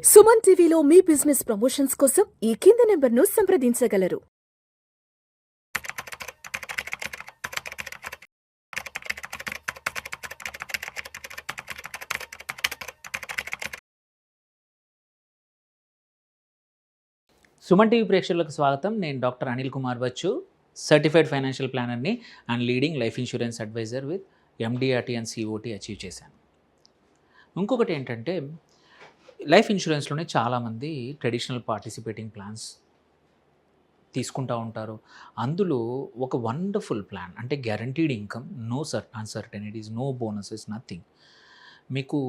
సుమన్ టీవీలో మీ business promotions కోసం ఈ కింది నెంబర్ను సంప్రదించగలరు. సుమన్ టీవీ ప్రేక్షకులకు స్వాగతం. నేను doctor Anil Kumar Bachchu, certified financial ప్లానర్ని and leading life insurance adviser with MDRT and COT achieve చేశాను. ఇంకొకటి ఏంటంటే, లైఫ్ ఇన్సూరెన్స్లోనే చాలామంది ట్రెడిషనల్ పార్టిసిపేటింగ్ ప్లాన్స్ తీసుకుంటూ ఉంటారు. అందులో ఒక వండర్ఫుల్ ప్లాన్ అంటే guaranteed income, no uncertainties, no bonuses, nothing. మీకు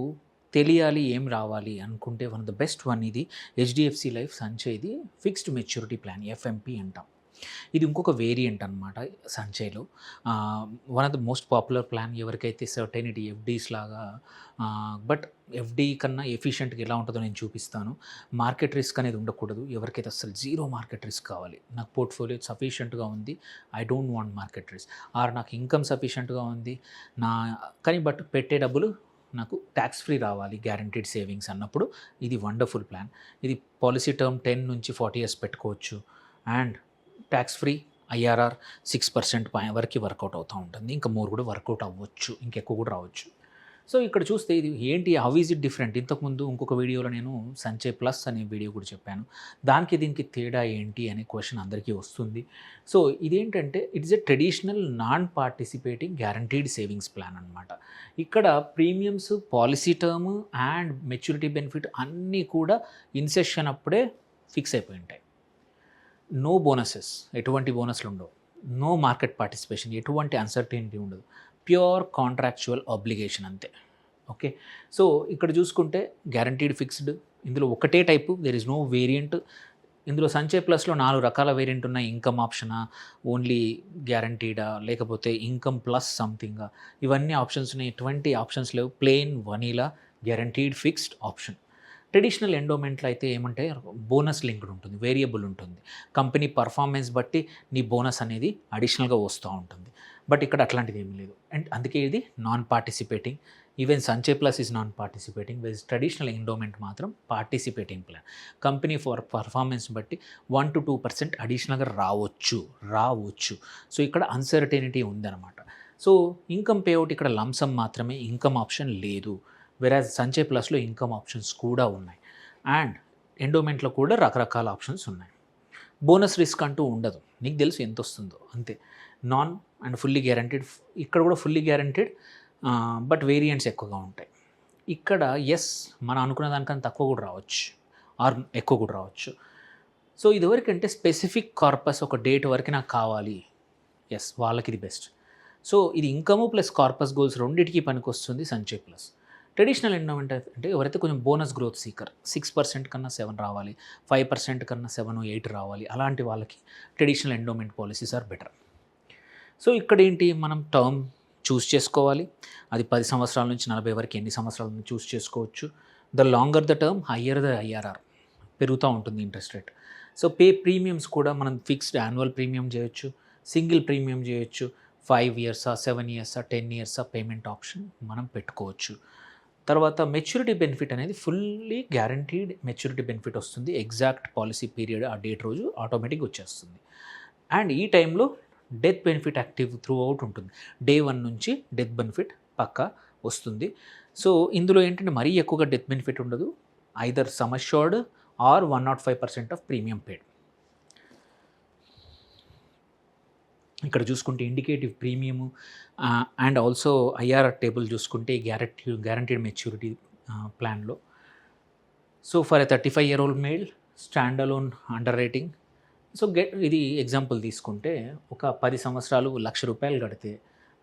తెలియాలి ఏం రావాలి అనుకుంటే one of the best one ఇది HDFC లైఫ్ సంచయ్ది ఫిక్స్డ్ మెచ్యూరిటీ ప్లాన్, FMP అంటాం. ఇది ఇంకొక వేరియంట్ అనమాట సంచయ్లో. One of the most popular plan. ఎవరికైతే సర్టెనిటీ FDs లాగా, బట్ FD కన్నా ఎఫిషియెంట్గా ఎలా ఉంటుందో నేను చూపిస్తాను. మార్కెట్ రిస్క్ అనేది ఉండకూడదు. ఎవరికైతే అసలు జీరో మార్కెట్ రిస్క్ కావాలి, నాకు పోర్ట్ఫోలియో సఫిషియెంట్గా ఉంది, I don't want market risk, or నాకు ఇన్కమ్ సఫిషియెంట్గా ఉంది కానీ బట్ పెట్టే డబ్బులు నాకు ట్యాక్స్ ఫ్రీ రావాలి, గ్యారంటీడ్ సేవింగ్స్ అన్నప్పుడు ఇది వండర్ఫుల్ ప్లాన్. ఇది పాలసీ టర్మ్ 10 నుంచి 40 years పెట్టుకోవచ్చు అండ్ ట్యాక్స్ ఫ్రీ, IRR 6% వరకు వర్కౌట్ అవుతూ ఉంటుంది. ఇంకా మోర్ కూడా వర్కౌట్ అవ్వచ్చు, ఇంకెక్కువ కూడా రావచ్చు. సో ఇక్కడ చూస్తే ఇది ఏంటి, హౌ ఈజ్ ఇట్ డిఫరెంట్. ఇంతకుముందు ఇంకొక వీడియోలో నేను సంచయ్ ప్లస్ అనే వీడియో కూడా చెప్పాను. దానికి దీనికి తేడా ఏంటి అనే క్వశ్చన్ అందరికీ వస్తుంది. సో ఇదేంటంటే it's a traditional non participating guaranteed savings plan అనమాట. ఇక్కడ premiums, policy term and maturity benefit అన్నీ కూడా ఇన్సెషన్ అప్పుడే ఫిక్స్ అయిపోయి ఉంటాయి. నో బోనసెస్, ఎటువంటి బోనస్లు ఉండవు. నో మార్కెట్ పార్టిసిపేషన్, ఎటువంటి అన్సర్టనిటీ ఉండదు. ప్యూర్ కాంట్రాక్చువల్ ఆబ్లిగేషన్ అంతే. ఓకే, సో ఇక్కడ చూసుకుంటే గ్యారంటీడ్ ఫిక్స్డ్, ఇందులో ఒకటే type, there is no variant. ఇందులో సంచయ్ ప్లస్లో 4 రకాల వేరియంట్ ఉన్నాయి. ఇన్కమ్ ఆప్షనా, ఓన్లీ గ్యారంటీడా, లేకపోతే ఇన్కమ్ ప్లస్ సంథింగా, ఇవన్నీ ఆప్షన్స్ ఉన్నాయి. ఎటువంటి ఆప్షన్స్ లేవు. Plain vanilla guaranteed fixed option. Traditional ఎండోమెంట్లో అయితే ఏమంటే బోనస్ లింక్డ్ ఉంటుంది, వేరియబుల్ ఉంటుంది. కంపెనీ పర్ఫార్మెన్స్ బట్టి నీ బోనస్ అనేది అడిషనల్గా వస్తూ ఉంటుంది. బట్ ఇక్కడ అట్లాంటిది ఏమీ లేదు. అండ్ అందుకే ఇది non participating. Even Sanchay plus is non participating, వెజ్ ట్రెడిషనల్ ఎండోమెంట్ మాత్రం participating plan. Company for performance బట్టి 1 to 2% అడిషనల్గా రావచ్చు. సో ఇక్కడ అన్సర్టనిటీ ఉందన్నమాట. సో ఇన్కమ్ పేఅవుట్ ఇక్కడ లంసమ్ మాత్రమే, ఇన్కమ్ ఆప్షన్ లేదు. వెరాజ్ సంచయ్ ప్లస్లో ఇన్కమ్ ఆప్షన్స్ కూడా ఉన్నాయి అండ్ ఎండోమెంట్లో కూడా రకరకాల ఆప్షన్స్ ఉన్నాయి. బోనస్ రిస్క్ అంటూ ఉండదు, నీకు తెలుసు ఎంత వస్తుందో అంతే. నాన్ అండ్ ఫుల్లీ గ్యారంటీడ్, ఇక్కడ కూడా ఫుల్లీ గ్యారంటీడ్, బట్ వేరియంట్స్ ఎక్కువగా ఉంటాయి. ఇక్కడ ఎస్, మనం అనుకున్న దానికన్నా తక్కువ కూడా రావచ్చు ఆర్ ఎక్కువ కూడా రావచ్చు. సో ఇదివరకంటే స్పెసిఫిక్ కార్పస్, ఒక డేట్ వరకు నాకు కావాలి, ఎస్ వాళ్ళకి ఇది బెస్ట్. సో ఇది ఇన్కమ్ ప్లస్ కార్పస్ గోల్స్ రెండింటికి పనికి వస్తుంది సంచయ్ ప్లస్. ట్రెడిషనల్ ఎండోమెంట్ అంటే ఎవరైతే కొంచెం బోనస్ గ్రోత్ సీకర్, 6% కన్నా 7 రావాలి, 5% కన్నా 7, 8 రావాలి, అలాంటి వాళ్ళకి traditional endowment policies are better. So ఇక్కడ ఏంటి, మనం టర్మ్ చూస్ చేసుకోవాలి. అది 10 సంవత్సరాల నుంచి 40 వరకు ఎన్ని సంవత్సరాల నుంచి చూస్ చేసుకోవచ్చు. The longer the term, higher the IRR, పెరుగుతూ ఉంటుంది ఇంట్రెస్ట్ రేట్. సో ప్రీమియమ్స్ కూడా మనం ఫిక్స్డ్ యాన్యువల్ ప్రీమియం చేయొచ్చు, సింగిల్ ప్రీమియం చేయొచ్చు, 5 years, 7 years, 10 years payment option మనం పెట్టుకోవచ్చు. తర్వాత మెచ్యూరిటీ బెనిఫిట్ అనేది ఫుల్లీ గ్యారంటీడ్ మెచ్యూరిటీ బెనిఫిట్ వస్తుంది. ఎగ్జాక్ట్ పాలసీ పీరియడ్ ఆ డేట్ రోజు ఆటోమేటిక్గా వచ్చేస్తుంది. అండ్ ఈ టైంలో death benefit active through out ఉంటుంది. Day 1 నుంచి డెత్ బెనిఫిట్ పక్కా వస్తుంది. సో ఇందులో ఏంటంటే మరీ ఎక్కువగా డెత్ బెనిఫిట్ ఉండదు. Either sum assured or 105% of premium paid. ఇక్కడ చూసుకుంటే indicative premium and also IRR table చూసుకుంటే గ్యారంటీడ్ మెచ్యూరిటీ ప్లాన్లో. So for a 35-year-old male, stand alone under rating. సో ఇది ఎగ్జాంపుల్ తీసుకుంటే, ఒక 10 సంవత్సరాలు ₹1,00,000 కడితే,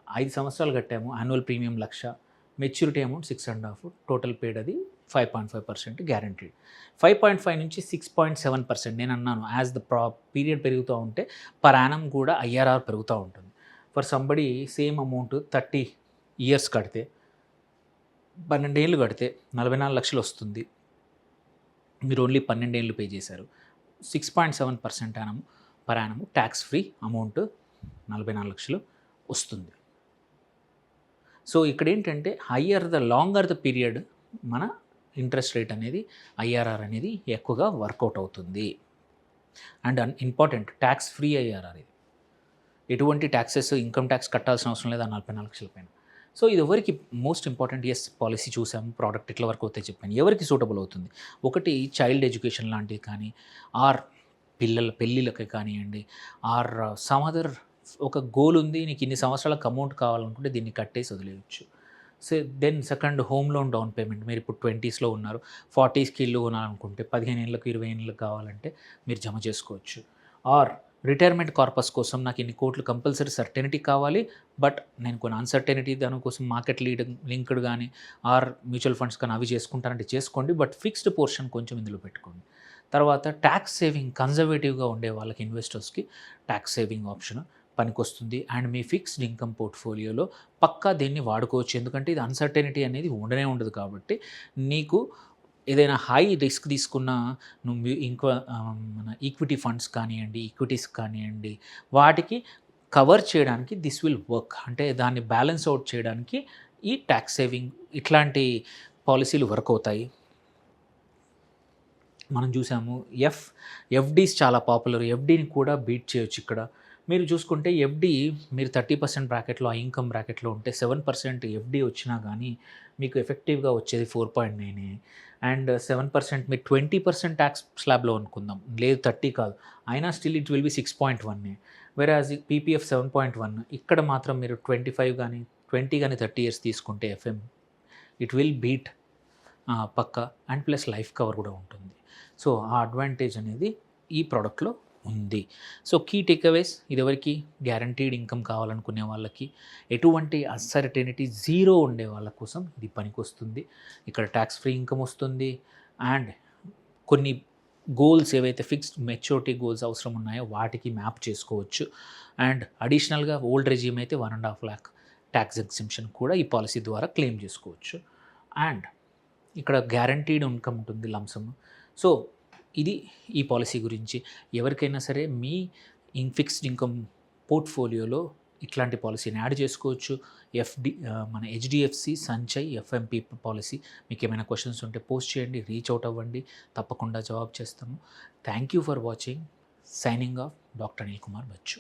5 సంవత్సరాలు కట్టాము, annual premium 1,00,000, maturity amount 6.5, total paid అది 5.5% గ్యారంటీడ్. 5.5 నుంచి 6.7% నేను అన్నాను. యాజ్ ద పీరియడ్ పెరుగుతూ ఉంటే పర్ యానం కూడా IRR పెరుగుతూ ఉంటుంది. For somebody same amount 30 years కడితే, 12 ఏళ్ళు కడితే 44 లక్షలు వస్తుంది. మీరు ఓన్లీ 12 ఏళ్ళు పే చేశారు. 6.7% Yanam per annum tax free amount 44 లక్షలు వస్తుంది. సో ఇక్కడ ఏంటంటే higher the longer the period మన ఇంట్రెస్ట్ రేట్ అనేది ఐఆర్ఆర్ అనేది ఎక్కువగా వర్కౌట్ అవుతుంది. And important tax free IRR ఇది. ఎటువంటి ట్యాక్సెస్ ఇన్కమ్ ట్యాక్స్ కట్టాల్సిన అవసరం లేదు ఆ 44 లక్షల పైన. సో ఇది ఎవరికి మోస్ట్ ఇంపార్టెంట్. ఎస్, పాలసీ చూసాము, ప్రోడక్ట్ ఇట్లా వరకు అవుతాయి చెప్పాను. ఎవరికి సూటబుల్ అవుతుంది? ఒకటి చైల్డ్ ఎడ్యుకేషన్ లాంటివి కానీ, ఆర్ పిల్లల పెళ్ళిళ్ళకి కానివ్వండి, ఆర్ సమ్ అదర్ ఒక గోల్ ఉంది, నీకు ఇన్ని సంవత్సరాలకు అమౌంట్ కావాలనుకుంటే దీన్ని కట్టేసి వదిలేయచ్చు. So then second, home loan down payment. మీరు ఇప్పుడు 20స్లో ఉన్నారు, 40స్కి ఇల్లు కొనాలనుకుంటే 15 ఏళ్ళకు 20 ఏళ్ళకు కావాలంటే మీరు జమ చేసుకోవచ్చు. ఆర్ రిటైర్మెంట్ కార్పస్ కోసం నాకు ఇన్ని కోట్లు కంపల్సరీ సర్టెనిటీ కావాలి, బట్ నేను కొన్ని అన్సర్టెనిటీ దానికోసం మార్కెట్ లింక్డ్ కానీ ఆర్ మ్యూచువల్ ఫండ్స్ కానీ అవి చేసుకుంటానంటే చేసుకోండి, బట్ ఫిక్స్డ్ పోర్షన్ కొంచెం ఇందులో పెట్టుకోండి. తర్వాత ట్యాక్స్ సేవింగ్, కన్జర్వేటివ్గా ఉండే వాళ్ళకి ఇన్వెస్టర్స్కి ట్యాక్స్ సేవింగ్ ఆప్షన్ పనికొస్తుంది. అండ్ మీ ఫిక్స్డ్ ఇన్కమ్ పోర్ట్ఫోలియోలో పక్కా దీన్ని వాడుకోవచ్చు, ఎందుకంటే ఇది అన్సర్టెనిటీ అనేది ఉండనే ఉండదు. కాబట్టి నీకు ఏదైనా హై రిస్క్ తీసుకున్న నువ్వు మన ఈక్విటీ ఫండ్స్ కానివ్వండి, ఈక్విటీస్ కానివ్వండి, వాటికి కవర్ చేయడానికి దిస్ విల్ వర్క్. అంటే దాన్ని బ్యాలెన్స్ అవుట్ చేయడానికి ఈ ట్యాక్స్ సేవింగ్ ఇట్లాంటి పాలసీలు వర్క్ అవుతాయి. మనం చూసాము ఎఫ్డీస్ చాలా పాపులర్. ఎఫ్డీని కూడా బీట్ చేయొచ్చు. ఇక్కడ మీరు చూసుకుంటే ఎఫ్డీ మీరు 30% బ్రాకెట్లో, ఆ ఇన్కమ్ బ్రాకెట్లో ఉంటే 7% ఎఫ్డీ వచ్చినా కానీ మీకు ఎఫెక్టివ్గా వచ్చేది 4.9. అండ్ 7% మీరు 20% ట్యాక్స్ స్లాబ్లో అనుకుందాం, లేదు 30 కాదు, అయినా స్టిల్ ఇట్ విల్ బి 6.1. వెరాజ్ పీపీఎఫ్ 7.1. ఇక్కడ మాత్రం మీరు 25 కానీ 20 కానీ 30 ఇయర్స్ తీసుకుంటే ఎఫ్ఎం ఇట్ విల్ బీట్ పక్క. అండ్ ప్లస్ లైఫ్ కవర్ కూడా ఉంటుంది. సో ఆ అడ్వాంటేజ్ అనేది ఈ ప్రోడక్ట్లో ఉంది. సో కీ టేక్అవేస్, ఇదివరకు గ్యారంటీడ్ ఇన్కమ్ కావాలనుకునే వాళ్ళకి, ఎటువంటి అన్సర్టెనిటీ జీరో ఉండే వాళ్ళ కోసం ఇది పనికొస్తుంది. ఇక్కడ ట్యాక్స్ ఫ్రీ ఇన్కమ్ వస్తుంది. అండ్ కొన్ని గోల్స్ ఏవైతే ఫిక్స్డ్ మెచ్యూరిటీ గోల్స్ అవసరం ఉన్నాయో వాటికి మ్యాప్ చేసుకోవచ్చు. అండ్ అడిషనల్గా ఓల్డ్ రెజ్యూమ్ అయితే 1.5 lakh ట్యాక్స్ ఎగ్జెంప్షన్ కూడా ఈ పాలసీ ద్వారా క్లెయిమ్ చేసుకోవచ్చు. అండ్ ఇక్కడ గ్యారంటీడ్ ఇన్కమ్ ఉంటుంది, లంసమ్. సో ఇది ఈ పాలసీ గురించి. ఎవరికైనా సరే మీ ఫిక్స్డ్ ఇన్కమ్ పోర్ట్ఫోలియోలో ఇట్లాంటి పాలసీని యాడ్ చేసుకోవచ్చు. మన హెచ్డిఎఫ్సి సంచయ్ ఎఫ్ఎంపి పాలసీ. మీకు ఏమైనా క్వశ్చన్స్ ఉంటే పోస్ట్ చేయండి, రీచ్ అవుట్ అవ్వండి, తప్పకుండా జవాబు చేస్తాము. Thank you for watching. Signing off, doctor Anil Kumar Bachu.